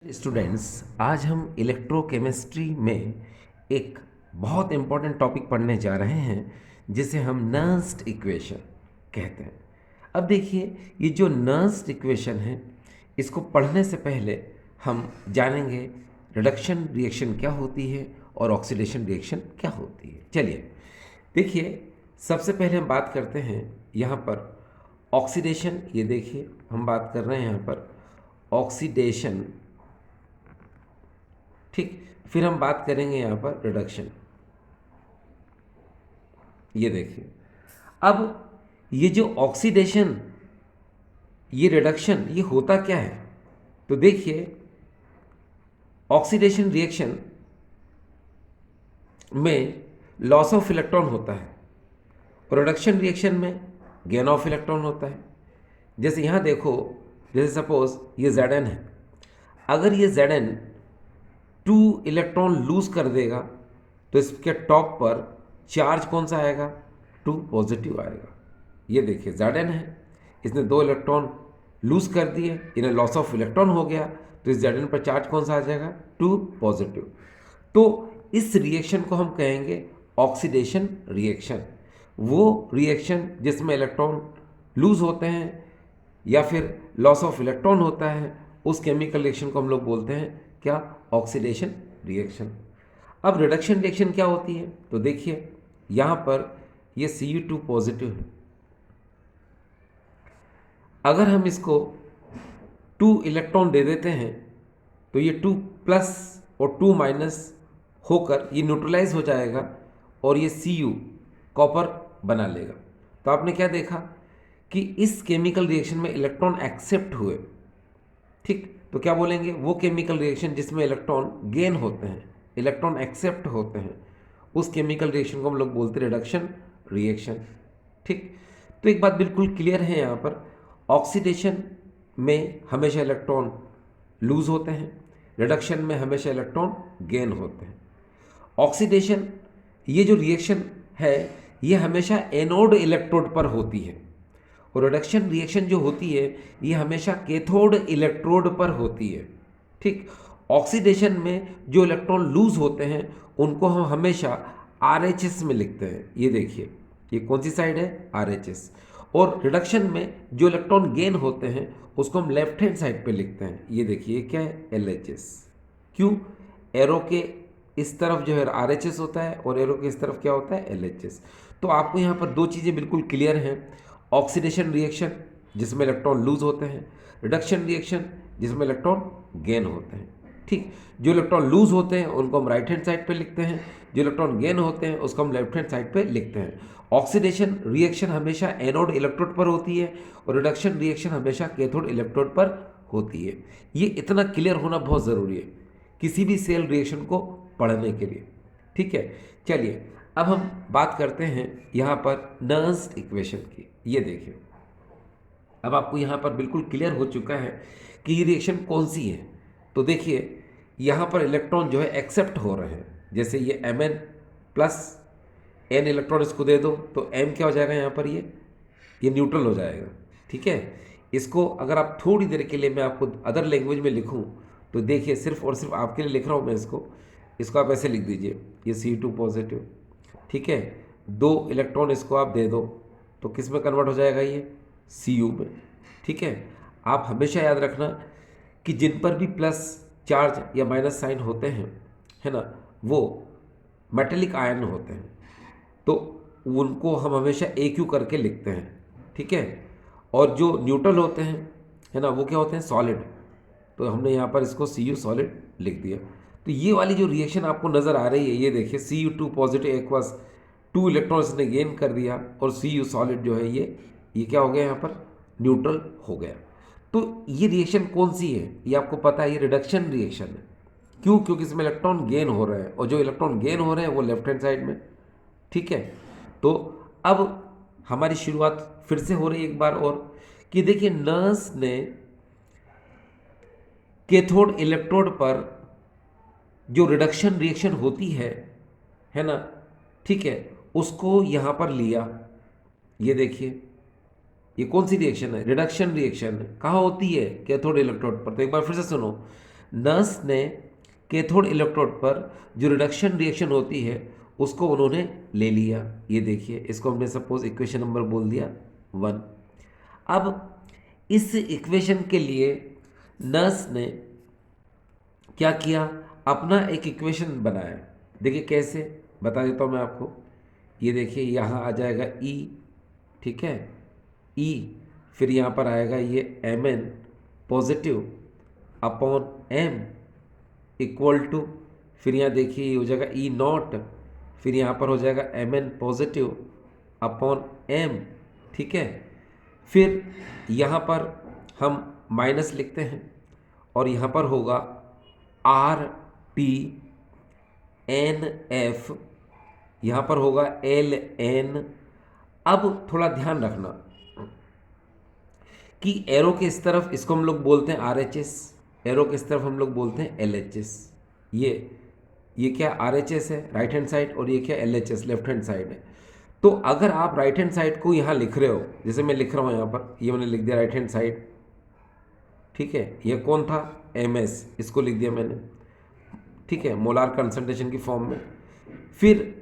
Students, आज हम electrochemistry में एक बहुत इम्पॉर्टेंट टॉपिक पढ़ने जा रहे हैं जिसे हम नर्स्ड इक्वेशन कहते हैं। अब देखिए, ये जो नर्स्ड इक्वेशन है इसको पढ़ने से पहले हम जानेंगे रिडक्शन रिएक्शन क्या होती है और ऑक्सीडेशन रिएक्शन क्या होती है। चलिए देखिए, सबसे पहले हम बात करते हैं यहाँ पर ऑक्सीडेशन। ये देखिए, हम बात कर रहे हैं यहाँ पर ऑक्सीडेशन, ठीक। फिर हम बात करेंगे यहाँ पर रिडक्शन। ये देखिए, अब ये जो ऑक्सीडेशन, ये रिडक्शन, ये होता क्या है? तो देखिए, ऑक्सीडेशन रिएक्शन में लॉस ऑफ इलेक्ट्रॉन होता है और रिडक्शन रिएक्शन में गेन ऑफ इलेक्ट्रॉन होता है। जैसे यहाँ देखो, जैसे सपोज ये Zn है, अगर ये Zn 2 इलेक्ट्रॉन लूज कर देगा तो इसके टॉप पर चार्ज कौन सा आएगा? 2 पॉजिटिव आएगा। ये देखिए Zn है, इसने 2 इलेक्ट्रॉन लूज कर दिए, इन्हें लॉस ऑफ इलेक्ट्रॉन हो गया, तो इस Zn पर चार्ज कौन सा आ जाएगा? 2 पॉजिटिव। तो इस रिएक्शन को हम कहेंगे ऑक्सीडेशन रिएक्शन। वो रिएक्शन जिसमें इलेक्ट्रॉन लूज होते हैं या फिर लॉस ऑफ इलेक्ट्रॉन होता है, उस केमिकल रिएक्शन को हम लोग बोलते हैं क्या? Oxidation reaction. अब रिडक्शन रिएक्शन क्या होती है? तो देखिए, यहाँ पर ये Cu2 पॉजिटिव है, अगर हम इसको 2 इलेक्ट्रॉन दे देते हैं तो ये 2 प्लस और 2 माइनस होकर ये न्यूट्रलाइज हो जाएगा और ये Cu कॉपर बना लेगा। तो आपने क्या देखा कि इस केमिकल रिएक्शन में इलेक्ट्रॉन एक्सेप्ट हुए, ठीक। तो क्या बोलेंगे? वो केमिकल रिएक्शन जिसमें इलेक्ट्रॉन गेन होते हैं, इलेक्ट्रॉन एक्सेप्ट होते हैं, उस केमिकल रिएक्शन को हम लोग बोलते हैं रिडक्शन रिएक्शन, ठीक। तो एक बात बिल्कुल क्लियर है यहाँ पर, ऑक्सीडेशन में हमेशा इलेक्ट्रॉन लूज होते हैं, रिडक्शन में हमेशा इलेक्ट्रॉन गेन होते हैं। ऑक्सीडेशन, ये जो रिएक्शन है ये हमेशा एनोड इलेक्ट्रोड पर होती है और रिडक्शन रिएक्शन जो होती है ये हमेशा कैथोड इलेक्ट्रोड पर होती है, ठीक। ऑक्सीडेशन में जो इलेक्ट्रॉन लूज होते हैं उनको हम हमेशा RHS में लिखते हैं। ये देखिए, ये कौन सी साइड है? RHS। और रिडक्शन में जो इलेक्ट्रॉन गेन होते हैं उसको हम लेफ्ट हैंड साइड पे लिखते हैं। ये देखिए, क्या है? LHS। क्यों? एरो के इस तरफ जो है RHS होता है और एरो के इस तरफ क्या होता है? LHS। तो आपको यहाँ पर 2 चीज़ें बिल्कुल क्लियर हैं, ऑक्सीडेशन रिएक्शन जिसमें इलेक्ट्रॉन लूज होते हैं, रिडक्शन रिएक्शन जिसमें इलेक्ट्रॉन गेन होते हैं, ठीक। जो इलेक्ट्रॉन लूज होते हैं उनको हम राइट हैंड साइड पे लिखते हैं, जो इलेक्ट्रॉन गेन होते हैं उसको हम लेफ्ट हैंड साइड पे लिखते हैं। ऑक्सीडेशन रिएक्शन हमेशा एनोड इलेक्ट्रोड पर होती है और रिडक्शन रिएक्शन हमेशा कैथोड इलेक्ट्रोड पर होती है। ये इतना क्लियर होना बहुत ज़रूरी है किसी भी सेल रिएक्शन को पढ़ने के लिए, ठीक है। चलिए, अब हम बात करते हैं यहाँ पर नर्स्ड इक्वेशन की। ये देखिए, अब आपको यहाँ पर बिल्कुल क्लियर हो चुका है कि ये रिएक्शन कौन सी है। तो देखिए, यहाँ पर इलेक्ट्रॉन जो है एक्सेप्ट हो रहे हैं, जैसे ये Mn प्लस n इलेक्ट्रॉन इसको दे दो तो m क्या हो जाएगा? यहाँ पर ये न्यूट्रल हो जाएगा, ठीक है। इसको अगर आप थोड़ी देर के लिए मैं आपको अदर लैंग्वेज में लिखूँ तो देखिए, सिर्फ और सिर्फ आपके लिए लिख रहा हूँ मैं इसको आप ऐसे लिख दीजिए, ये Cu2 पॉजिटिव, ठीक है। 2 इलेक्ट्रॉन इसको आप दे दो तो किस में कन्वर्ट हो जाएगा? ये Cu में, ठीक है। आप हमेशा याद रखना कि जिन पर भी प्लस चार्ज या माइनस साइन होते हैं, है ना, वो मेटेलिक आयन होते हैं, तो उनको हम हमेशा AQ करके लिखते हैं, ठीक है। और जो न्यूट्रल होते हैं, है ना, वो क्या होते हैं? सॉलिड। तो हमने यहाँ पर इसको Cu सॉलिड लिख दिया। तो ये वाली जो रिएक्शन आपको नज़र आ रही है, ये देखिए, Cu2 पॉजिटिव एक्वस 2 इलेक्ट्रॉन्स ने गेन कर दिया और Cu सॉलिड जो है ये क्या हो गया? यहाँ पर न्यूट्रल हो गया। तो ये रिएक्शन कौन सी है? ये आपको पता है, ये रिडक्शन रिएक्शन है। क्यों? क्योंकि इसमें इलेक्ट्रॉन गेन हो रहे हैं और जो इलेक्ट्रॉन गेन हो रहे हैं वो लेफ्ट हैंड साइड में, ठीक है। तो अब हमारी शुरुआत फिर से हो रही है एक बार और, कि देखिए, नर्स ने कैथोड इलेक्ट्रोड पर जो रिडक्शन रिएक्शन होती है ना, ठीक है, उसको यहाँ पर लिया। ये देखिए, ये कौन सी रिएक्शन है? Reduction reaction. कहाँ होती है? कैथोड इलेक्ट्रोड पर। तो एक बार फिर से सुनो, नर्स ने कैथोड इलेक्ट्रोड पर जो रिडक्शन रिएक्शन होती है उसको उन्होंने ले लिया। ये देखिए, इसको हमने सपोज इक्वेशन नंबर बोल दिया 1। अब इस इक्वेशन के लिए नर्स ने क्या किया, अपना एक इक्वेशन बनाया। देखिए कैसे, बता देता हूँ मैं आपको। ये देखिए यहाँ आ जाएगा E, ठीक है, E, फिर यहाँ पर आएगा ये Mn positive upon M equal to, फिर यहाँ देखिए ये हो जाएगा E नॉट, फिर यहाँ पर हो जाएगा Mn पॉजिटिव अपॉन M, ठीक है। फिर यहाँ पर हम माइनस लिखते हैं और यहाँ पर होगा RT NF, यहाँ पर होगा LN। अब थोड़ा ध्यान रखना कि एरो के इस तरफ इसको हम लोग बोलते हैं RHS, एरो के इस तरफ हम लोग बोलते हैं LHS। ये क्या RHS है राइट हैंड साइड, और ये क्या LHS लेफ्ट हैंड साइड है। तो अगर आप राइट हैंड साइड को यहाँ लिख रहे हो, जैसे मैं लिख रहा हूँ यहाँ पर, ये मैंने लिख दिया राइट हैंड साइड, ठीक है। ये कौन था, MS, इसको लिख दिया मैंने, ठीक है, मोलार कंसंट्रेशन की फॉर्म में। फिर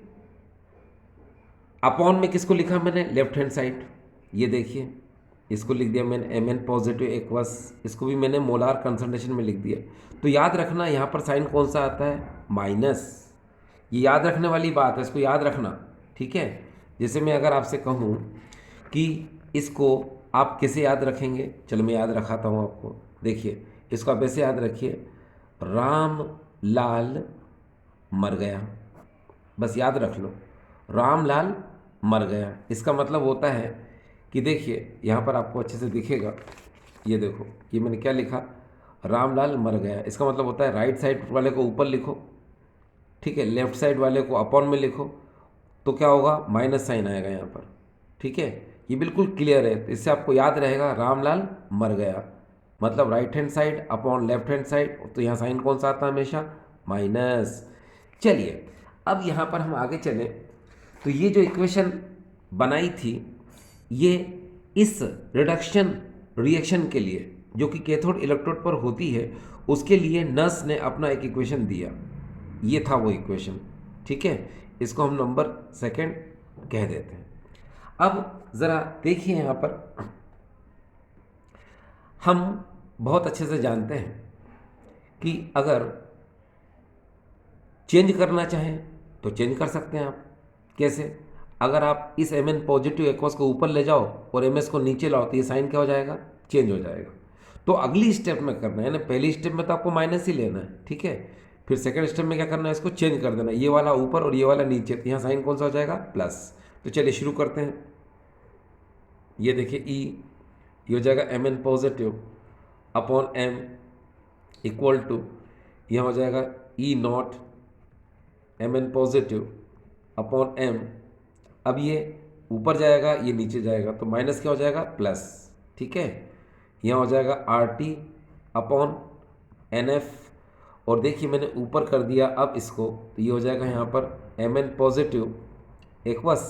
अपॉन में किसको लिखा मैंने, लेफ्ट हैंड साइड, ये देखिए इसको लिख दिया मैंने Mn पॉजिटिव एक्वस, इसको भी मैंने मोलार कंसंट्रेशन में लिख दिया। तो याद रखना यहाँ पर साइन कौन सा आता है, माइनस। ये याद रखने वाली बात है, इसको याद रखना, ठीक है। जैसे मैं अगर आपसे कहूँ कि इसको आप कैसे याद रखेंगे, चलो मैं याद रखाता हूँ आपको। देखिए इसको आप ऐसे याद रखिए, राम लाल मर गया, बस याद रख लो, राम लाल मर गया। इसका मतलब होता है कि देखिए यहाँ पर आपको अच्छे से दिखेगा, ये देखो ये मैंने क्या लिखा, रामलाल मर गया। इसका मतलब होता है राइट साइड वाले को ऊपर लिखो, ठीक है, लेफ्ट साइड वाले को अपॉन में लिखो, तो क्या होगा, माइनस साइन आएगा यहाँ पर, ठीक है। ये बिल्कुल क्लियर है, तो इससे आपको याद रहेगा रामलाल मर गया, मतलब right hand side upon left hand side, तो यहाँ साइन कौन सा आता है, हमेशा माइनस। चलिए अब यहाँ पर हम आगे चलें, तो ये जो इक्वेशन बनाई थी, ये इस रिडक्शन रिएक्शन के लिए जो कि कैथोड इलेक्ट्रोड पर होती है, उसके लिए नर्स ने अपना एक इक्वेशन दिया। ये था वो इक्वेशन, ठीक है। इसको हम नंबर सेकंड कह देते हैं। अब ज़रा देखिए यहाँ पर, हम बहुत अच्छे से जानते हैं कि अगर चेंज करना चाहें तो चेंज कर सकते हैं आप। कैसे, अगर आप इस Mn पॉजिटिव एक्वस को ऊपर ले जाओ और MS को नीचे लाओ तो ये साइन क्या हो जाएगा, चेंज हो जाएगा। तो अगली स्टेप में करना है ना, पहली स्टेप में तो आपको माइनस ही लेना है, ठीक है। फिर सेकंड स्टेप में क्या करना है, इसको चेंज कर देना, ये वाला ऊपर और ये वाला नीचे, तो यहाँ साइन कौन सा हो जाएगा, प्लस। तो चलिए शुरू करते हैं। ये देखिए ये हो जाएगा Mn positive upon M equal to, यहाँ हो जाएगा E naught Mn positive upon M। अब ये ऊपर जाएगा, ये नीचे जाएगा, तो माइनस क्या हो जाएगा, प्लस, ठीक है। यहाँ हो जाएगा RT अपॉन NF, और देखिए मैंने ऊपर कर दिया अब इसको, तो ये हो जाएगा यहाँ पर Mn पॉजिटिव एक्वस,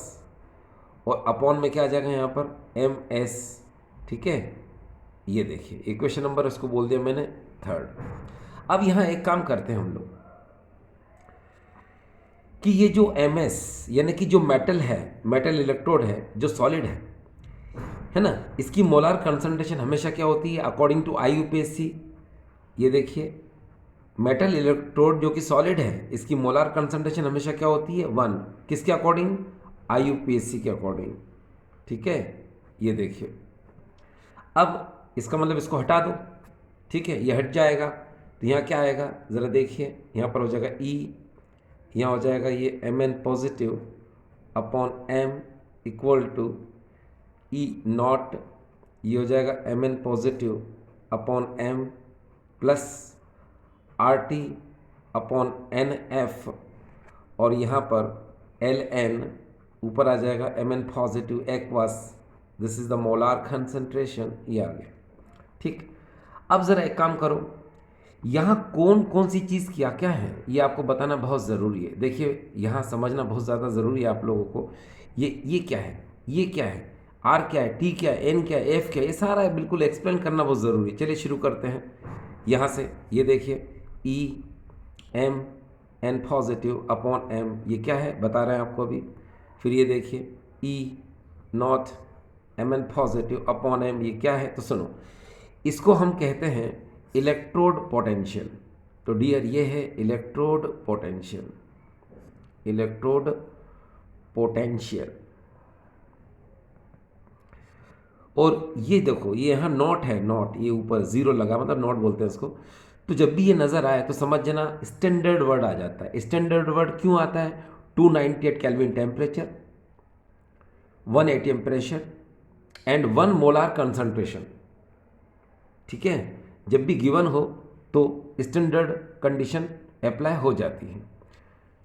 और अपॉन में क्या आ जाएगा यहाँ पर MS, ठीक है। ये देखिए इक्वेशन नंबर इसको बोल दिया मैंने थर्ड। अब यहाँ एक काम करते हैं हम लोग कि ये जो MS यानी कि जो मेटल है, मेटल इलेक्ट्रोड है जो सॉलिड है ना, इसकी मोलार कंसंट्रेशन हमेशा क्या होती है, अकॉर्डिंग टू IUPAC। ये देखिए मेटल इलेक्ट्रोड जो कि सॉलिड है, इसकी मोलार कंसंट्रेशन हमेशा क्या होती है, 1, किसके अकॉर्डिंग, IUPAC के अकॉर्डिंग, ठीक है। ये देखिए अब इसका मतलब इसको हटा दो, ठीक है, ये हट जाएगा, तो यहाँ क्या आएगा, ज़रा देखिए, यहाँ पर हो जाएगा E, यहाँ हो जाएगा ये Mn positive upon M equal to E naught, ये हो जाएगा Mn positive upon M plus RT upon NF, और यहाँ पर Ln ऊपर आ जाएगा Mn positive aqueous, this is the molar concentration, ये आ गया, ठीक। अब ज़रा एक काम करो, यहाँ कौन कौन सी चीज़ क्या क्या है ये आपको बताना बहुत ज़रूरी है। देखिए यहाँ समझना बहुत ज़्यादा ज़रूरी है आप लोगों को। ये क्या है, ये क्या है, R क्या है, T क्या है, N क्या है, F क्या है, ये सारा बिल्कुल एक्सप्लेन करना बहुत ज़रूरी है। चलिए शुरू करते हैं। यहाँ से ये देखिए E M N positive upon M, ये क्या है बता रहे हैं आपको अभी। फिर ये देखिए E naught M N positive upon M, ये क्या है, तो सुनो, इसको हम कहते हैं इलेक्ट्रोड पोटेंशियल। तो डियर ये है इलेक्ट्रोड पोटेंशियल, इलेक्ट्रोड पोटेंशियल। और ये देखो ये यहाँ नॉट है, नॉट ये ऊपर जीरो लगा मतलब नॉट बोलते हैं इसको। तो जब भी ये नज़र आए तो समझ जाना स्टैंडर्ड वर्ड आ जाता है। स्टैंडर्ड वर्ड क्यों आता है? 298 kelvin temperature, 1 atm pressure and 1 molar concentration. ठीक है, जब भी गिवन हो तो स्टैंडर्ड कंडीशन अप्लाई हो जाती है।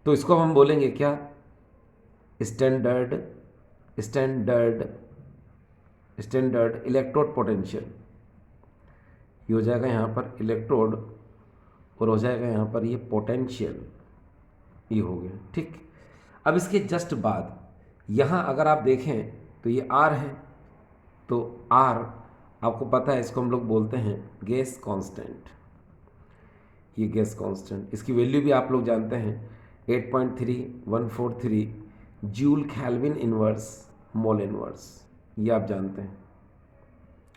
तो इसको हम बोलेंगे क्या? Standard standard standard electrode potential. ये हो जाएगा यहाँ पर इलेक्ट्रोड और हो जाएगा यहाँ पर ये पोटेंशियल, ये हो गया। ठीक, अब इसके जस्ट बाद यहाँ अगर आप देखें तो ये आर है, तो आर आपको पता है इसको हम लोग बोलते हैं गैस कांस्टेंट। ये गैस कांस्टेंट, इसकी वैल्यू भी आप लोग जानते हैं 8.3143 joule kelvin inverse mole inverse, ये आप जानते हैं।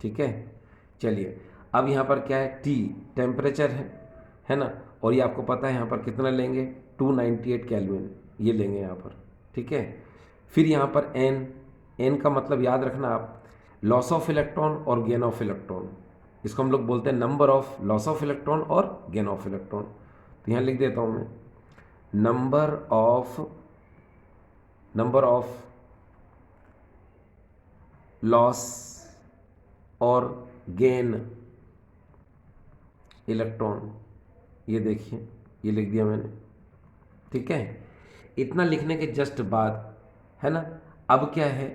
ठीक है, चलिए अब यहाँ पर क्या है? टी टेम्परेचर है ना, और ये आपको पता है यहाँ पर कितना लेंगे? 298 केल्विन ये लेंगे यहाँ पर। ठीक है, फिर यहाँ पर एन, एन का मतलब याद रखना आप, लॉस ऑफ इलेक्ट्रॉन और गेन ऑफ इलेक्ट्रॉन। इसको हम लोग बोलते हैं number of loss of electron और गेन ऑफ इलेक्ट्रॉन। तो यहाँ लिख देता हूँ मैं नंबर ऑफ लॉस और गेन इलेक्ट्रॉन, ये देखिए ये लिख दिया मैंने। ठीक है, इतना लिखने के जस्ट बाद है ना, अब क्या है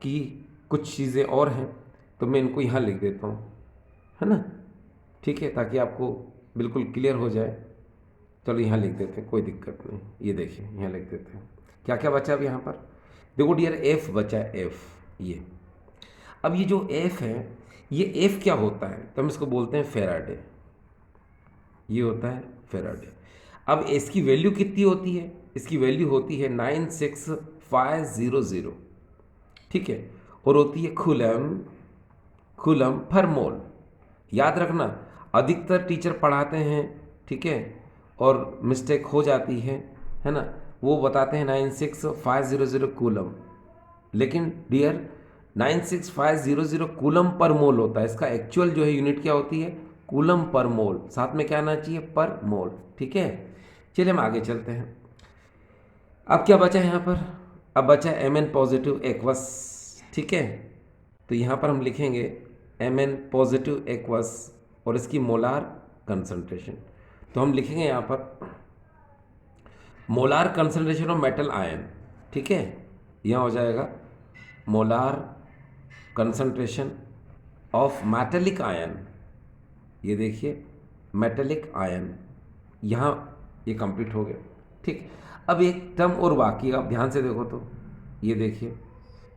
कि कुछ चीज़ें और हैं, तो मैं इनको यहाँ लिख देता हूँ, है ना। ठीक है, ताकि आपको बिल्कुल क्लियर हो जाए। चलो यहाँ लिख देते हैं, कोई दिक्कत नहीं। ये देखिए यहाँ लिख देते हैं क्या क्या बचा अब यहाँ पर। देखो डियर एफ बचा है, एफ ये। अब ये जो एफ है, ये एफ क्या होता है? तो हम इसको बोलते हैं फेराडे, ये होता है फेराडे। अब इसकी वैल्यू कितनी होती है? इसकी वैल्यू होती है 96500। ठीक है, और होती है कूलम पर मोल। याद रखना, अधिकतर टीचर पढ़ाते हैं, ठीक है, और मिस्टेक हो जाती है ना, वो बताते हैं 96500 कूलम, लेकिन डियर 96500 कूलम पर मोल होता है। इसका एक्चुअल जो है यूनिट क्या होती है? कूलम पर मोल, साथ में क्या आना चाहिए? पर मोल। ठीक है, चलिए हम आगे चलते हैं। अब क्या बचा यहाँ पर? अब बचा Mn पॉजिटिव एक्वस। ठीक है, तो यहाँ पर हम लिखेंगे Mn पॉजिटिव एक्वस और इसकी मोलार कंसंट्रेशन। तो हम लिखेंगे यहाँ पर molar concentration of metal ion. ठीक है, यहाँ हो जाएगा molar concentration of metallic ion. ये देखिए मेटेलिक आयन, यहाँ ये कंप्लीट हो गया। ठीक, अब एक टर्म और बाकी, आप ध्यान से देखो तो ये देखिए,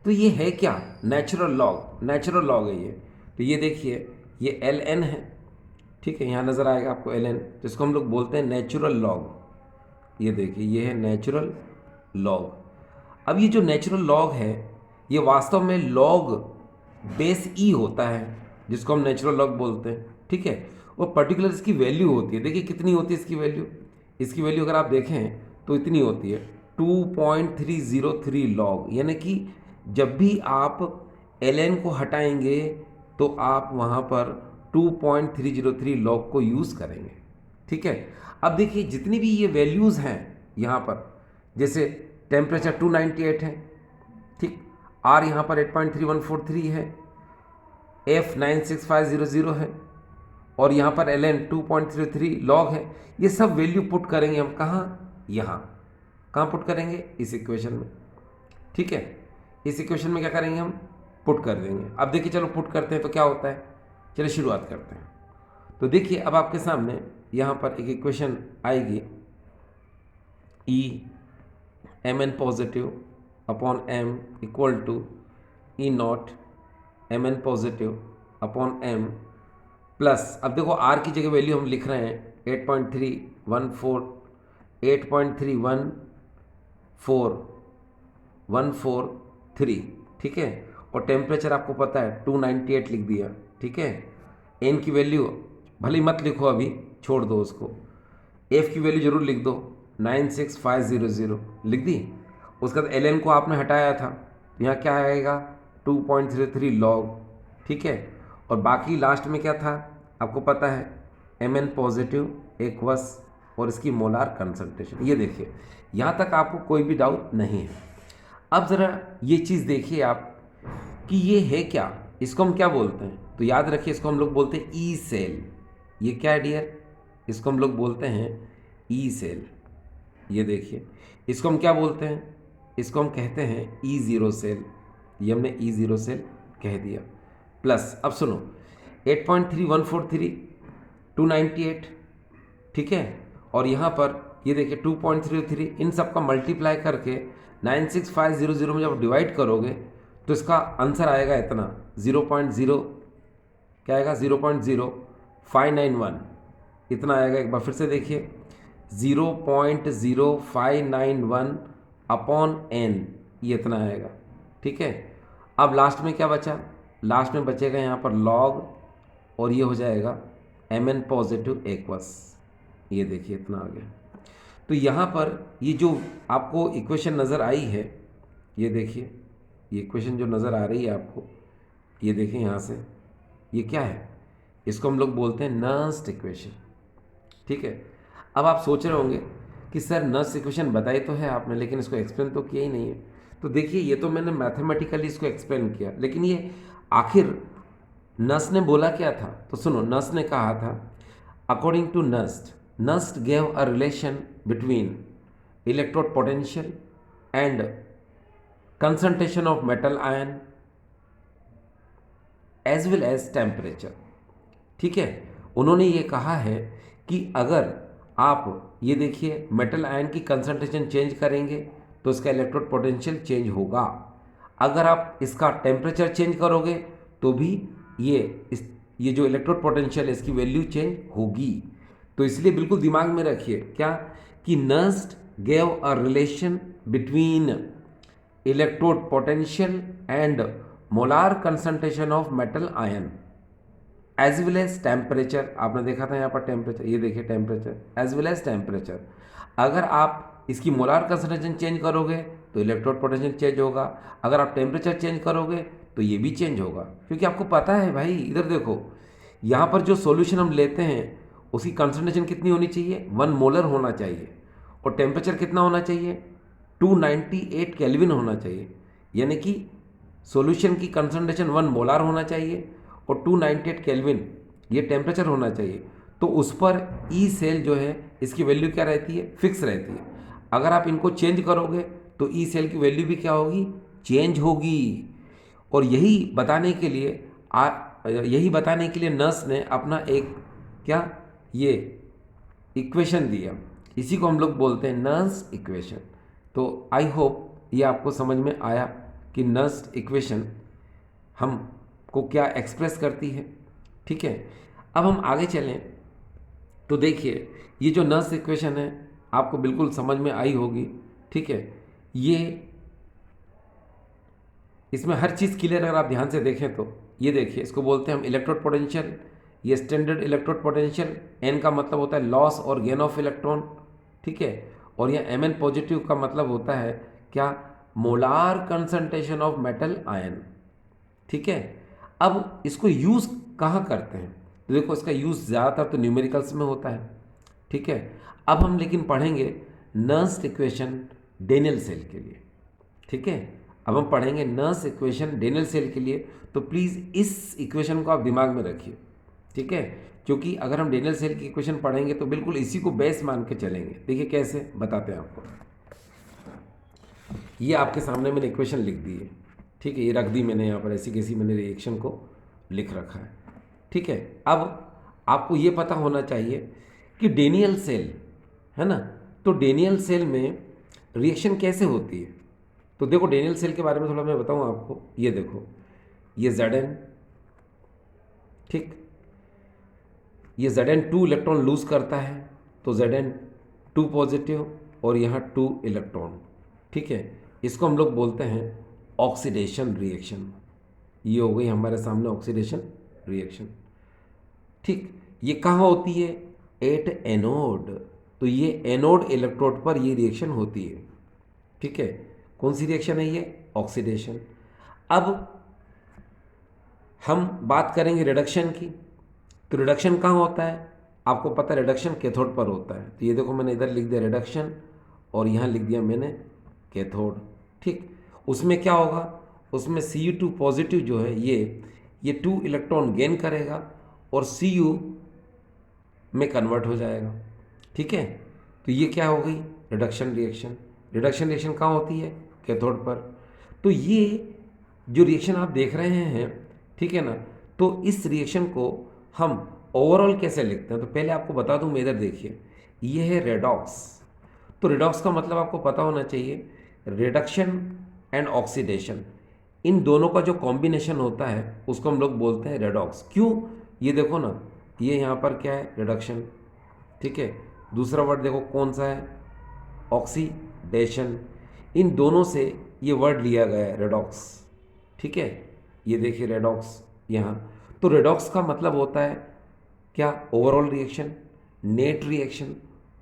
तो ये है क्या? नेचुरल लॉग, नेचुरल लॉग है ये। तो ये देखिए ये एल एन है। ठीक है, यहाँ नज़र आएगा आपको एल एन, जिसको हम लोग बोलते हैं नेचुरल लॉग। ये देखिए ये है नेचुरल लॉग। अब ये जो नेचुरल लॉग है, ये वास्तव में लॉग बेस ई होता है, जिसको हम नेचुरल लॉग बोलते हैं। ठीक है, और पर्टिकुलर इसकी वैल्यू होती है, देखिए कितनी होती है इसकी वैल्यू। इसकी वैल्यू अगर आप देखें तो इतनी होती है 2.303 लॉग, यानी कि जब भी आप ln को हटाएंगे तो आप वहाँ पर 2.303 लॉग को यूज़ करेंगे। ठीक है, अब देखिए जितनी भी ये वैल्यूज़ हैं यहाँ पर, जैसे टेम्परेचर 298 है, ठीक, R यहाँ पर 8.3143 है, F 96500 है, और यहाँ पर ln 2.33 लॉग है। ये सब वैल्यू पुट करेंगे हम कहाँ? यहाँ। कहाँ पुट करेंगे? इस इक्वेशन में। ठीक है, इस इक्वेशन में क्या करेंगे हम? पुट कर देंगे। अब देखिए चलो पुट करते हैं तो क्या होता है, चलिए शुरुआत करते हैं। तो देखिए अब आपके सामने यहाँ पर एक इक्वेशन आएगी, E Mn positive upon m equal to E naught Mn positive upon m plus, अब देखो आर की जगह वैल्यू हम लिख रहे हैं 8.3 ठीक है। और टेम्परेचर आपको पता है 298 लिख दिया, ठीक है। एन की वैल्यू भले ही मत लिखो अभी, छोड़ दो उसको। एफ की वैल्यू जरूर लिख दो, 96500 लिख दी। उसके बाद एल एन को आपने हटाया था, तो यहाँ क्या आएगा 2.33 लॉग, ठीक है। और बाकी लास्ट में क्या था आपको पता है, एम एन पॉजिटिव एक्वस और इसकी मोलार कंसंट्रेशन। ये देखिए यहाँ तक आपको कोई भी डाउट नहीं है। अब ज़रा ये चीज़ देखिए आप कि ये है क्या, इसको हम क्या बोलते हैं। तो याद रखिए इसको हम लोग बोलते हैं ई सेल। ये क्या है डियर, इसको हम लोग बोलते हैं ई सेल। ये देखिए इसको हम क्या बोलते हैं, इसको हम कहते हैं ई ज़ीरो सेल। ये हमने ई ज़ीरो सेल कह दिया। प्लस अब सुनो 8.3143 298, ठीक है। और यहाँ पर ये देखिए 2.33, इन सब का मल्टीप्लाई करके 96500 में जब डिवाइड करोगे तो इसका आंसर आएगा इतना 0.0, क्या आएगा 0.0591 इतना आएगा। एक बार फिर से देखिए 0.0591 अपॉन एन, ये इतना आएगा, ठीक है। अब लास्ट में क्या बचा, लास्ट में बचेगा यहाँ पर लॉग और ये हो जाएगा एम एन पॉजिटिव एक्वस। ये देखिए इतना आ गया। तो यहाँ पर ये जो आपको इक्वेशन नज़र आई है, ये देखिए ये इक्वेशन जो नज़र आ रही है आपको, ये देखिए यहाँ से, ये क्या है, इसको हम लोग बोलते हैं नर्स्ट इक्वेशन, ठीक है। अब आप सोच रहे होंगे कि सर नर्स्ट इक्वेशन बताई तो है आपने, लेकिन इसको एक्सप्लेन तो किया ही नहीं है। तो देखिए ये तो मैंने मैथमेटिकली इसको एक्सप्लेन किया, लेकिन ये आखिर नर्स ने बोला क्या था। तो सुनो, नर्स ने कहा था according to Nernst gave a relation between electrode potential and concentration of metal ion as well as temperature, ठीक है। उन्होंने ये कहा है कि अगर आप ये देखिए मेटल आयन की कंसंट्रेशन चेंज करेंगे तो इसका इलेक्ट्रोड पोटेंशियल चेंज होगा, अगर आप इसका टेम्परेचर चेंज करोगे तो भी ये जो इलेक्ट्रोड पोटेंशियल है इसकी वैल्यू चेंज होगी। तो इसलिए बिल्कुल दिमाग में रखिए क्या, कि Nernst gave a relation between electrode potential and molar concentration of metal ion as well as temperature. आपने देखा था यहाँ पर टेम्परेचर, ये देखिए temperature as well as temperature. अगर आप इसकी मोलार कंसंट्रेशन चेंज करोगे तो इलेक्ट्रोड पोटेंशियल चेंज होगा, अगर आप टेम्परेचर चेंज करोगे तो ये भी चेंज होगा। क्योंकि आपको पता है भाई, इधर देखो यहाँ पर जो सॉल्यूशन हम लेते हैं उसकी कंसंट्रेशन कितनी होनी चाहिए, 1 मोलर होना चाहिए, और टेम्परेचर कितना होना चाहिए, 298 केल्विन होना चाहिए। यानी कि सॉल्यूशन की कंसंट्रेशन 1 मोलार होना चाहिए और 298 केल्विन ये टेम्परेचर होना चाहिए। तो उस पर ई सेल जो है इसकी वैल्यू क्या रहती है, फिक्स रहती है। अगर आप इनको चेंज करोगे तो ई सेल की वैल्यू भी क्या होगी, चेंज होगी। और यही बताने के लिए नर्स ने अपना एक क्या ये इक्वेशन दिया, इसी को हम लोग बोलते हैं नर्स इक्वेशन। तो आई होप ये आपको समझ में आया कि नर्स इक्वेशन हमको क्या एक्सप्रेस करती है, ठीक है। अब हम आगे चलें तो देखिए ये जो नर्स इक्वेशन है आपको बिल्कुल समझ में आई होगी, ठीक है। ये इसमें हर चीज़ क्लियर, अगर आप ध्यान से देखें तो ये देखिए इसको बोलते हैं हम इलेक्ट्रोड पोटेंशियल, ये स्टैंडर्ड इलेक्ट्रोड पोटेंशियल। एन का मतलब होता है लॉस और गेन ऑफ इलेक्ट्रॉन, ठीक है। और यह एम एन पॉजिटिव का मतलब होता है क्या, molar concentration of metal ion, ठीक है। अब इसको यूज़ कहाँ करते हैं, तो देखो इसका यूज़ ज़्यादातर तो न्यूमेरिकल्स में होता है, ठीक है। अब हम लेकिन पढ़ेंगे नर्स इक्वेशन डेनियल सेल के लिए, ठीक है। अब हम पढ़ेंगे नर्स इक्वेशन डेनियल सेल के लिए, तो प्लीज़ इस इक्वेशन को आप दिमाग में रखिए, ठीक है। क्योंकि अगर हम डेनियल सेल की इक्वेशन पढ़ेंगे तो बिल्कुल इसी को बेस मान के चलेंगे। देखिए कैसे बताते हैं आपको। ये आपके सामने मैंने इक्वेशन लिख दी है, ठीक है। ये रख दी मैंने यहाँ पर, ऐसी कैसी मैंने रिएक्शन को लिख रखा है, ठीक है। अब आपको ये पता होना चाहिए कि डेनियल सेल है ना, तो डेनियल सेल में रिएक्शन कैसे होती है। तो देखो डेनियल सेल के बारे में थोड़ा मैं बताऊँ आपको। ये देखो ये Zn, ठीक, ये Zn 2 इलेक्ट्रॉन लूज करता है तो Zn 2 पॉजिटिव और यहाँ 2 इलेक्ट्रॉन, ठीक है। इसको हम लोग बोलते हैं ऑक्सीडेशन रिएक्शन। ये हो गई हमारे सामने ऑक्सीडेशन रिएक्शन, ठीक। ये कहाँ होती है? At anode. तो ये एनोड इलेक्ट्रोड पर ये रिएक्शन होती है, ठीक है। कौन सी रिएक्शन है ये? ऑक्सीडेशन। अब हम बात करेंगे रिडक्शन की। तो रिडक्शन कहाँ होता है? आपको पता है रिडक्शन कैथोड पर होता है। तो ये देखो मैंने इधर लिख दिया रिडक्शन और यहाँ लिख दिया मैंने कैथोड, ठीक। उसमें क्या होगा? उसमें Cu2 पॉजिटिव जो है ये 2 इलेक्ट्रॉन गेन करेगा और Cu में कन्वर्ट हो जाएगा, ठीक है। तो ये क्या हो गई? Reduction reaction. रिडक्शन रिएक्शन कहाँ होती है? कैथोड पर। तो ये जो रिएक्शन आप देख रहे हैं, ठीक है ना, तो इस रिएक्शन को हम ओवरऑल कैसे लिखते हैं? तो पहले आपको बता दूं, मैं इधर देखिए, ये है रेडॉक्स। तो रेडॉक्स का मतलब आपको पता होना चाहिए, रिडक्शन एंड ऑक्सीडेशन, इन दोनों का जो कॉम्बिनेशन होता है उसको हम लोग बोलते हैं रेडॉक्स। क्यों? ये देखो ना, ये यहाँ पर क्या है? रिडक्शन, ठीक है। दूसरा वर्ड देखो कौन सा है? ऑक्सीडेशन। इन दोनों से ये वर्ड लिया गया है रेडॉक्स, ठीक है। ये देखिए रेडॉक्स यहाँ। तो रेडॉक्स का मतलब होता है क्या? Overall reaction, net reaction,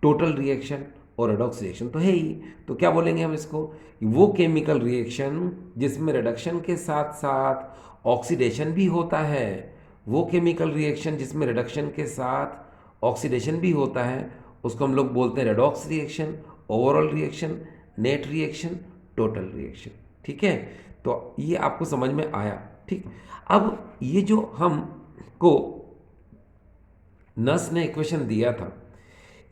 total reaction और रेडॉक्स रिएक्शन तो है ही। तो क्या बोलेंगे हम इसको? वो केमिकल रिएक्शन जिसमें रिडक्शन के साथ साथ ऑक्सीडेशन भी होता है, वो केमिकल रिएक्शन जिसमें रिडक्शन के साथ ऑक्सीडेशन भी होता है, उसको हम लोग बोलते हैं redox reaction, overall reaction, net reaction, total reaction, ठीक है। तो ये आपको समझ में आया, ठीक। अब ये जो हमको नर्स ने इक्वेशन दिया था,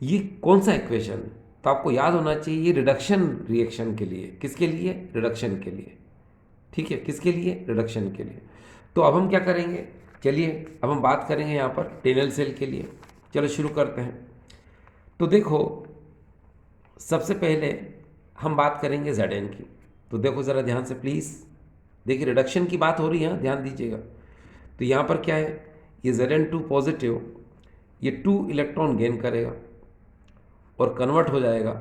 ये कौन सा इक्वेशन है? तो आपको याद होना चाहिए, ये रिडक्शन रिएक्शन के लिए। किसके लिए? रिडक्शन के लिए, ठीक है। किसके लिए? रिडक्शन के लिए। तो अब हम क्या करेंगे? चलिए अब हम बात करेंगे यहाँ पर टेनल सेल के लिए। चलो शुरू करते हैं। तो देखो सबसे पहले हम बात करेंगे Zn की। तो देखो ज़रा ध्यान से प्लीज़, देखिए रिडक्शन की बात हो रही है, ध्यान दीजिएगा। तो यहाँ पर क्या है? ये Zn2 पॉजिटिव ये 2 इलेक्ट्रॉन गेन करेगा और कन्वर्ट हो जाएगा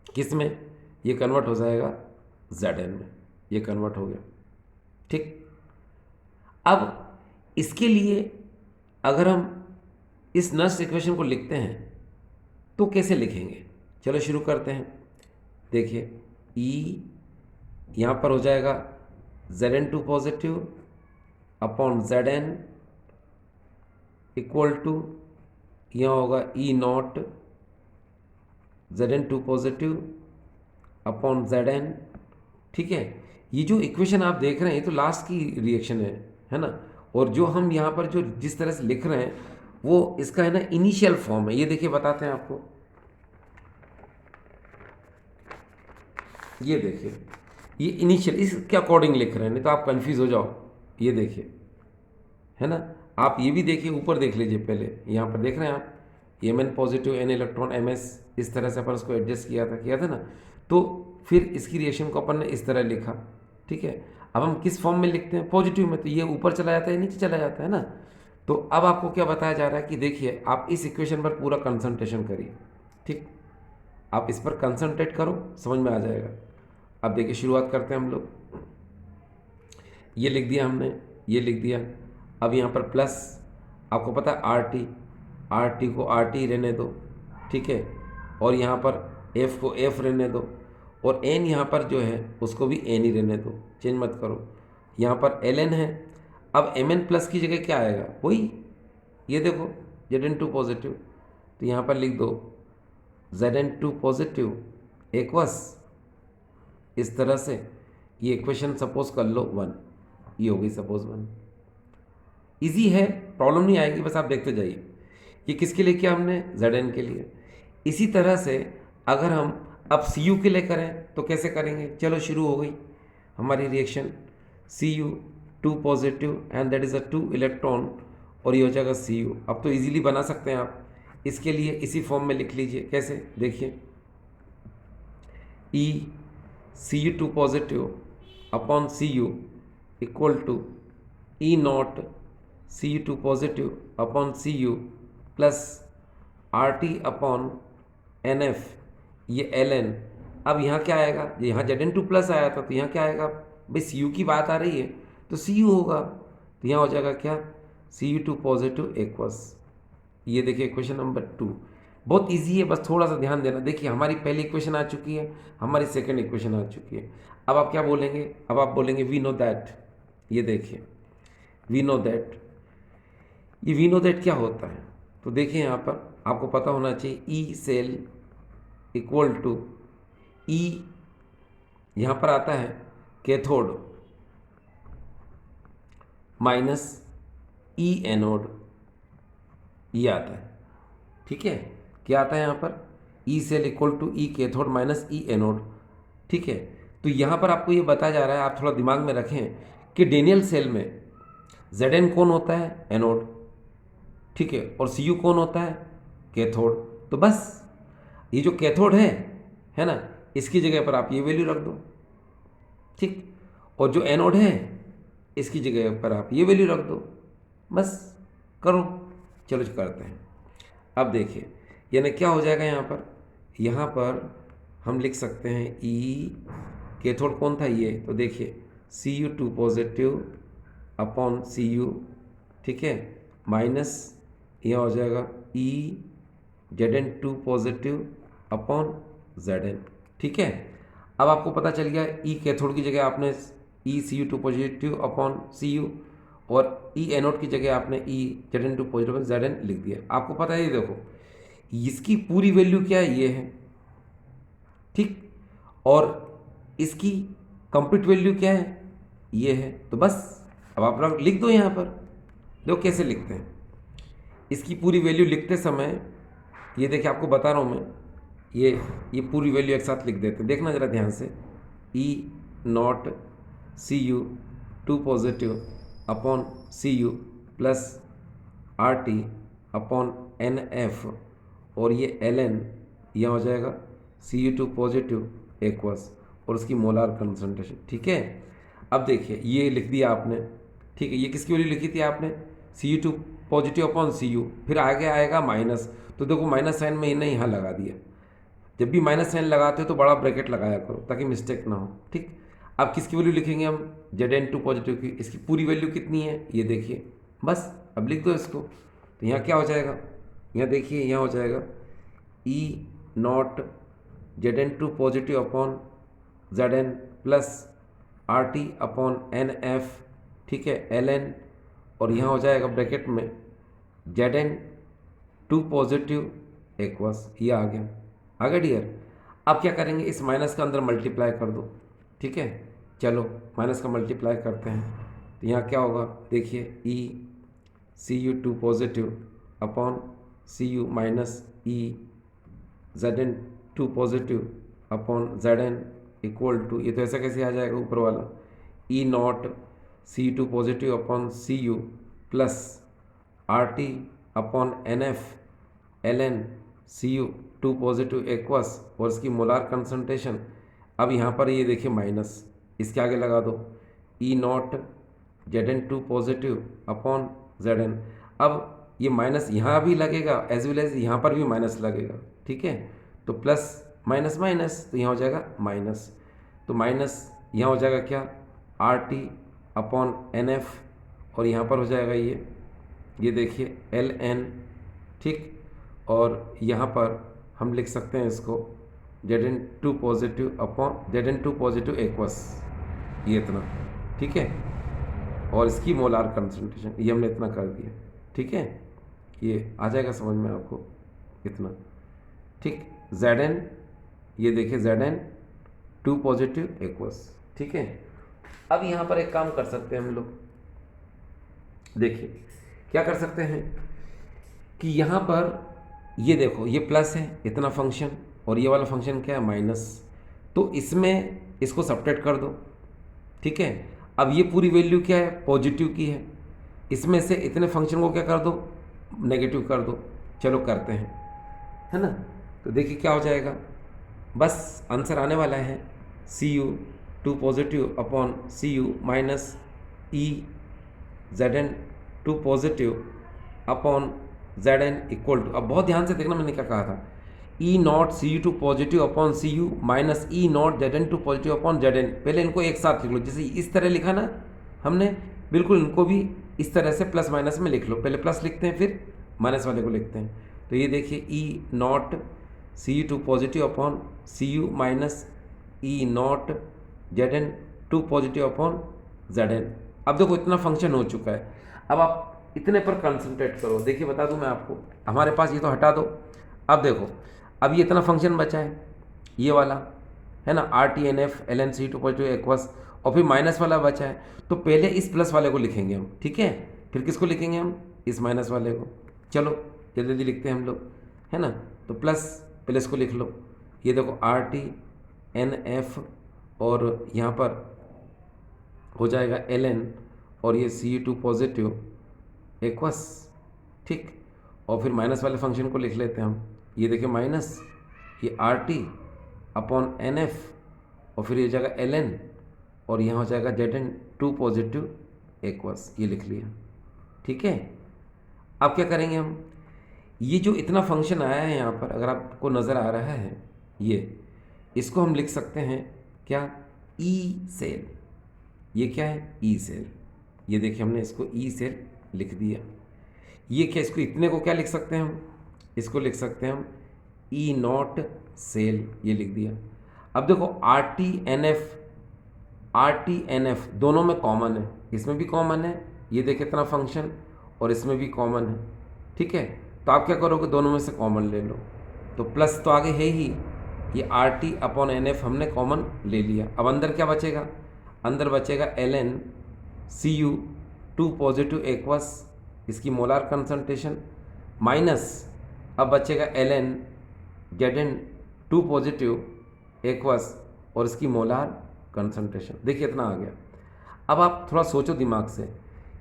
किस में? ये कन्वर्ट हो जाएगा Zn में। ये कन्वर्ट हो गया, ठीक। अब इसके लिए अगर हम इस नर्स इक्वेशन को लिखते हैं तो कैसे लिखेंगे? चलो शुरू करते हैं। देखिए E यहाँ पर हो जाएगा Zn2 positive upon Zn equal to, यहाँ होगा E naught Zn2 positive upon Zn, ठीक है। ये जो इक्वेशन आप देख रहे हैं ये तो लास्ट की रिएक्शन है ना। और जो हम यहाँ पर जो जिस तरह से लिख रहे हैं वो इसका है ना इनिशियल फॉर्म है। ये देखिए बताते हैं आपको, ये देखिए ये इनिशियल इसके अकॉर्डिंग लिख रहे हैं, नहीं तो आप कंफ्यूज हो जाओ। ये देखिए, है ना। आप ये भी देखिए, ऊपर देख लीजिए पहले, यहाँ पर देख रहे हैं आप Mn positive N electron Ms, इस तरह से अपन उसको एडजस्ट किया था ना। तो फिर इसकी रिएक्शन को अपन ने इस तरह लिखा, ठीक है। अब हम किस फॉर्म में लिखते हैं? पॉजिटिव में। तो ये ऊपर चला जाता है, नीचे चला जाता है ना। तो अब आपको क्या बताया जा रहा है कि देखिए आप इस इक्वेशन पर पूरा कंसंट्रेशन करिए, ठीक। आप इस पर कंसंट्रेट करो, समझ में आ जाएगा। अब देखिए शुरुआत करते हैं हम लोग। ये लिख दिया हमने, ये लिख दिया। अब यहाँ पर प्लस, आपको पता है आर टी को आर टी रहने दो, ठीक है। और यहाँ पर एफ को एफ रहने दो और एन यहाँ पर जो है उसको भी एन ही रहने दो, चेंज मत करो। यहाँ पर एल एन है। अब एम एन प्लस की जगह क्या आएगा? वही, ये देखो Zn2 पॉजिटिव। तो यहाँ पर लिख दो Zn2 पॉजिटिव एक्वस, इस तरह से ये इक्वेशन सपोज कर लो 1, ये हो गई सपोज 1। इजी है, प्रॉब्लम नहीं आएगी, बस आप देखते जाइए। ये किसके लिए किया हमने? Zn के लिए। इसी तरह से अगर हम अब Cu के लिए करें तो कैसे करेंगे? चलो शुरू हो गई हमारी reaction. Cu2 positive and that is a 2 electron और ये हो जाएगा Cu। अब तो इजीली बना सकते हैं आप। इसके लिए इसी फॉर्म में लिख लीजिए। कैसे? देखिए E Cu2 positive upon Cu equal to E naught Cu2 positive upon Cu plus RT upon NF, ये Ln। अब यहाँ क्या आएगा, यहाँ Zn2 प्लस आया था तो यहाँ क्या आएगा भाई, Cu की बात आ रही है तो Cu होगा, तो यहाँ हो जाएगा क्या, Cu2 पॉजिटिव एक्वस। ये देखिए इक्वेशन नंबर 2, बहुत इजी है, बस थोड़ा सा ध्यान देना। देखिए हमारी पहली इक्वेशन आ चुकी है, हमारी सेकंड इक्वेशन आ चुकी है। अब आप क्या बोलेंगे, अब आप बोलेंगे वी नो दैट। ये देखिए वी नो दैट, ये वी नो दैट क्या होता है, तो देखिए यहाँ पर आपको पता होना चाहिए ई सेल इक्वल टू ई, यहाँ पर आता है कैथोड माइनस ई एनोड, ये आता है। ठीक है, क्या आता है यहाँ पर, E cell equal to E cathode minus E anode. ठीक है, तो यहाँ पर आपको ये बताया जा रहा है, आप थोड़ा दिमाग में रखें कि डेनियल सेल में Zn कौन होता है, एनोड। ठीक है, और Cu कौन होता है, कैथोड। तो बस ये जो कैथोड है ना, इसकी जगह पर आप ये वैल्यू रख दो। ठीक, और जो एनोड है इसकी जगह पर आप ये वैल्यू रख दो, बस करो। चलो करते हैं। अब देखिए यानी क्या हो जाएगा, यहाँ पर हम लिख सकते हैं ई कैथोड कौन था ये, तो देखिए Cu2 पॉजिटिव अपॉन Cu, ठीक है, माइनस यहाँ हो जाएगा ई Zn2 पॉजिटिव अपॉन Zn। ठीक है, अब आपको पता चल गया ई कैथोड की जगह आपने ई Cu2 पॉजिटिव अपॉन Cu, और ई एनोड की जगह आपने ई Zn2 पॉजिटिव अपॉन Zn लिख दिया। आपको पता है, ये देखो इसकी पूरी वैल्यू क्या है, ये है। ठीक, और इसकी कंप्लीट वैल्यू क्या है, ये है। तो बस अब आप लिख दो यहाँ पर, देखो कैसे लिखते हैं। इसकी पूरी वैल्यू लिखते समय ये देखिए आपको बता रहा हूँ मैं, ये पूरी वैल्यू एक साथ लिख देते हैं, देखना ज़रा ध्यान से। E naught Cu2 positive upon Cu plus RT upon NF, और ये Ln यहाँ हो जाएगा Cu2 पॉजिटिव एक्वस और उसकी मोलार कंसंट्रेशन। ठीक है, अब देखिए ये लिख दिया आपने। ठीक है, ये किसकी वैल्यू लिखी थी आपने, Cu2 पॉजिटिव अपॉन Cu, फिर आगे आएगा माइनस, तो देखो माइनस साइन में इन्हें यहाँ लगा दिया। जब भी माइनस साइन लगाते हो तो बड़ा ब्रैकेट लगाया करो ताकि मिस्टेक ना हो। ठीक, अब किसकी वैल्यू लिखेंगे हम, Zn2 पॉजिटिव की, इसकी पूरी वैल्यू कितनी है ये देखिए, बस अब लिख दो इसको। तो यहाँ क्या हो जाएगा, यहाँ देखिए यहाँ हो जाएगा E naught Zn2 positive upon Zn plus RT upon NF, ठीक है, Ln, और यहाँ हो जाएगा ब्रैकेट में Zn2 पॉजिटिव एक्वस, ये आ गया डियर। अब क्या करेंगे, इस माइनस का अंदर मल्टीप्लाई कर दो। ठीक है, चलो माइनस का मल्टीप्लाई करते हैं, तो यहाँ क्या होगा देखिए, E Cu2 positive upon Cu minus E Zn2 positive upon Zn equal to, ये तो ऐसा कैसे आ जाएगा ऊपर वाला, E naught Cu2 positive upon Cu plus RT upon NF Ln Cu2 positive aqueous और इसकी मोलार कंसंट्रेशन। अब यहाँ पर ये देखिए माइनस, इसके आगे लगा दो E naught Zn2 positive upon Zn। अब ये माइनस यहाँ भी लगेगा एज वेल एज यहाँ पर भी माइनस लगेगा। ठीक है, तो प्लस माइनस माइनस, तो यहाँ हो जाएगा माइनस, तो माइनस यहाँ हो जाएगा क्या, RT अपॉन NF, और यहाँ पर हो जाएगा ये देखिए Ln। ठीक, और यहाँ पर हम लिख सकते हैं इसको Zn2 positive upon Zn2 positive aqueous, ये इतना। ठीक है, और इसकी मोलार कंसंट्रेशन ये हमने इतना कर दिया। ठीक है, ये आ जाएगा समझ में आपको इतना। ठीक, Zn, ये देखिए Zn2 पॉजिटिव एक्वस। ठीक है, अब यहाँ पर एक काम कर सकते हैं हम लोग, देखिए क्या कर सकते हैं कि यहाँ पर ये देखो ये प्लस है इतना फंक्शन, और ये वाला फंक्शन क्या है माइनस, तो इसमें इसको सब्ट्रैक्ट कर दो। ठीक है, अब ये पूरी वैल्यू क्या है, पॉजिटिव की है, इसमें से इतने फंक्शन को क्या कर दो, नेगेटिव कर दो। चलो करते हैं, है ना, तो देखिए क्या हो जाएगा, बस आंसर आने वाला है Cu2 positive upon Cu minus E Zn two positive upon Z N equal to, अब बहुत ध्यान से देखना मैंने क्या कहा था, E naught C U two positive upon C U minus E naught Z N two positive upon Z N. पहले इनको एक साथ लिख लो, जैसे इस तरह लिखा ना हमने, बिल्कुल इनको भी इस तरह से प्लस माइनस में लिख लो। पहले प्लस लिखते हैं फिर माइनस वाले को लिखते हैं। तो ये देखिए E naught C U two positive upon C U minus E naught Z N two positive upon Z N. अब देखो इतना फंक्शन हो चुका है, अब आप इतने पर कंसंट्रेट करो। देखिए बता दूं मैं आपको, हमारे पास ये तो हटा दो। अब देखो, अब ये इतना फंक्शन बचा है, ये वाला है ना, R T N F L N C two positive aqueous, और फिर माइनस वाला बचा है। तो पहले इस प्लस वाले को लिखेंगे हम, ठीक है, फिर किसको लिखेंगे हम, इस माइनस वाले को। चलो जल्दी जल्दी लिखते हैं हम लोग, है ना। तो प्लस पहले इसको लिख लो, ये देखो आर टी एन एफ और यहाँ पर हो जाएगा एल एन और ये सी टू पॉजिटिव एक्वस, ठीक। और फिर माइनस वाले फंक्शन को लिख लेते हैं हम, ये देखिए माइनस ये R T upon N F और फिर ये हो जाएगा एल एन और यहाँ हो जाएगा Z N two positive aqueous, ये लिख लिया, ठीक है। अब क्या करेंगे हम, ये जो इतना फंक्शन आया है यहाँ पर, अगर आपको नज़र आ रहा है ये, इसको हम लिख सकते हैं क्या, ई सेल। ये क्या है, ई सेल। ये देखिए हमने इसको ई सेल लिख दिया। ये क्या, इसको इतने को क्या लिख सकते हैं हम, इसको लिख सकते हैं हम ई नॉट सेल, ये लिख दिया। अब देखो आर टी एन एफ दोनों में कॉमन है, इसमें भी कॉमन है, ये देखिए इतना फंक्शन, और इसमें भी कॉमन है, ठीक है। तो आप क्या करोगे, दोनों में से कॉमन ले लो। तो प्लस तो आगे है ही, ये R T upon N F हमने कॉमन ले लिया। अब अंदर क्या बचेगा, अंदर बचेगा L N C U two positive aqueous, इसकी मोलार कंसंट्रेशन, माइनस अब बचेगा L N Z N two positive aqueous और इसकी मोलार कंसंट्रेशन। देखिए इतना आ गया। अब आप थोड़ा सोचो दिमाग से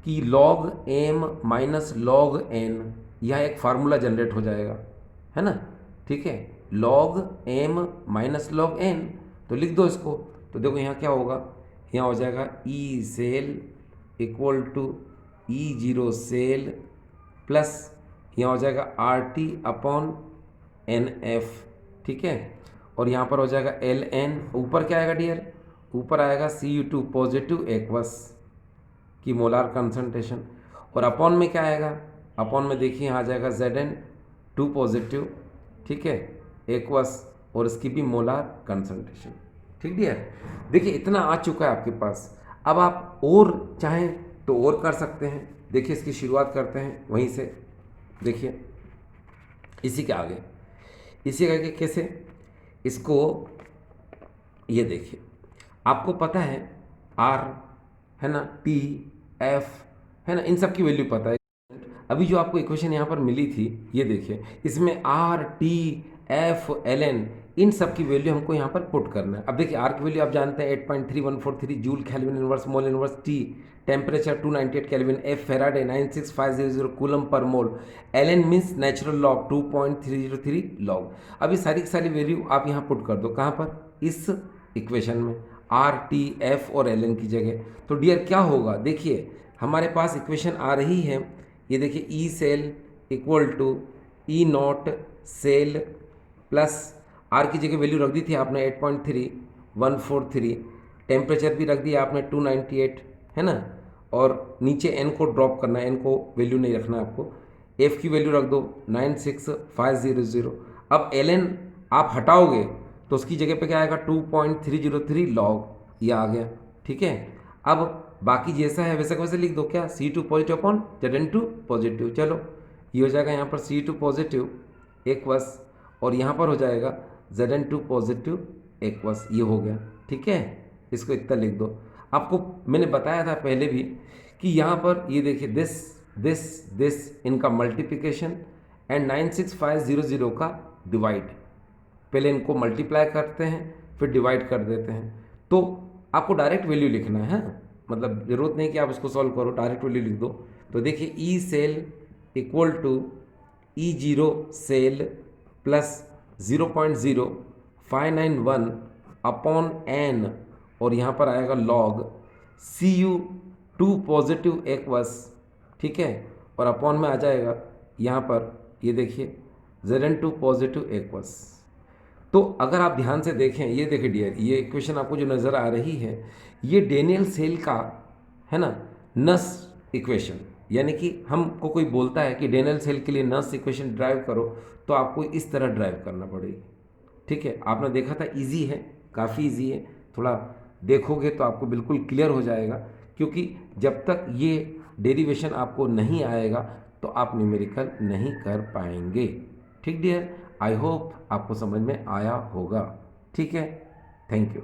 कि log M minus log N, यह एक फार्मूला जनरेट हो जाएगा, है ना, ठीक है। Log M minus log N, तो लिख दो इसको। तो देखो यहाँ क्या होगा, यहाँ हो जाएगा E cell equal to E zero cell plus यहाँ हो जाएगा R T upon N F, ठीक है। और यहाँ पर हो जाएगा एल एन, ऊपर क्या आएगा डियर, ऊपर आएगा सी यू टू पॉजिटिव एक्वस की मोलार कंसंट्रेशन, और अपॉन में क्या आएगा, अपॉन में देखिए यहाँ आ जाएगा जेड एन टू पॉजिटिव, ठीक है, एक्वस और इसकी भी मोलार कंसंट्रेशन, ठीक डियर। देखिए इतना आ चुका है आपके पास। अब आप और चाहें तो और कर सकते हैं। देखिए इसकी शुरुआत करते हैं वहीं से, देखिए इसी के आगे, इसी के आगे कैसे, इसको ये देखिए, आपको पता है आर है ना, टी एफ है ना, इन सब की वैल्यू पता है। अभी जो आपको इक्वेशन यहाँ पर मिली थी, ये देखिए, इसमें R T F L N इन सब की वैल्यू हमको यहाँ पर पुट करना है। अब देखिए आर की वैल्यू आप जानते हैं 8.3143 joule kelvin inverse mole inverse, T temperature 298 kelvin, F Faraday 96500 coulomb per mole, L N means natural log 2.303 log. अब ये सारी की सारी वैल्यू आप यहाँ पुट कर दो, कहाँ पर, इस इक्वेशन में, आर टी एफ और एल एन की जगह। तो डियर क्या होगा, देखिए हमारे पास इक्वेशन आ रही है, ये देखिए E cell equal to E naught cell plus R की जगह वैल्यू रख दी थी आपने 8.3143, टेम्परेचर भी रख दिया आपने 298, है ना, और नीचे एन को ड्रॉप करना है, एन को वैल्यू नहीं रखना है आपको, एफ की वैल्यू रख दो 96500। अब एल एन आप हटाओगे तो उसकी जगह पे क्या आएगा 2.303 लॉग, ये आ गया, ठीक है। अब बाकी जैसा है वैसा वैसे लिख दो, क्या, C two positive upon Z N two positive. चलो ये हो जाएगा यहाँ पर सी टू पॉजिटिव एक्वस और यहाँ पर हो जाएगा Z N two positive aqueous, ये हो गया, ठीक है। इसको इतना लिख दो। आपको मैंने बताया था पहले भी कि यहाँ पर ये देखिए दिस दिस दिस इनका मल्टीप्लिकेशन एंड 96500 का डिवाइड, पहले इनको मल्टीप्लाई करते हैं फिर डिवाइड कर देते हैं। तो आपको डायरेक्ट वैल्यू लिखना है, मतलब ज़रूरत नहीं कि आप इसको सॉल्व करो, डायरेक्ट वैल्यू लिख दो। तो देखिए E cell equal to E zero cell plus 0.0591 upon N और यहाँ पर आएगा log C U two positive aqueous ठीक है, और अपॉन में आ जाएगा यहाँ पर, ये देखिए Zn2 पॉजिटिव एक्वस। तो अगर आप ध्यान से देखें, ये देखिए डियर, ये इक्वेशन आपको जो नज़र आ रही है, ये डेनियल सेल का है ना नस इक्वेशन, यानी कि हमको कोई बोलता है कि डेनियल सेल के लिए नस इक्वेशन ड्राइव करो, तो आपको इस तरह ड्राइव करना पड़ेगी। ठीक है, आपने देखा था, इजी है, काफ़ी इजी है, थोड़ा देखोगे तो आपको बिल्कुल क्लियर हो जाएगा, क्योंकि जब तक ये डेरिवेशन आपको नहीं आएगा तो आप न्यूमेरिकल नहीं कर पाएंगे। ठीक डियर, आई होप आपको समझ में आया होगा। ठीक है, थैंक यू।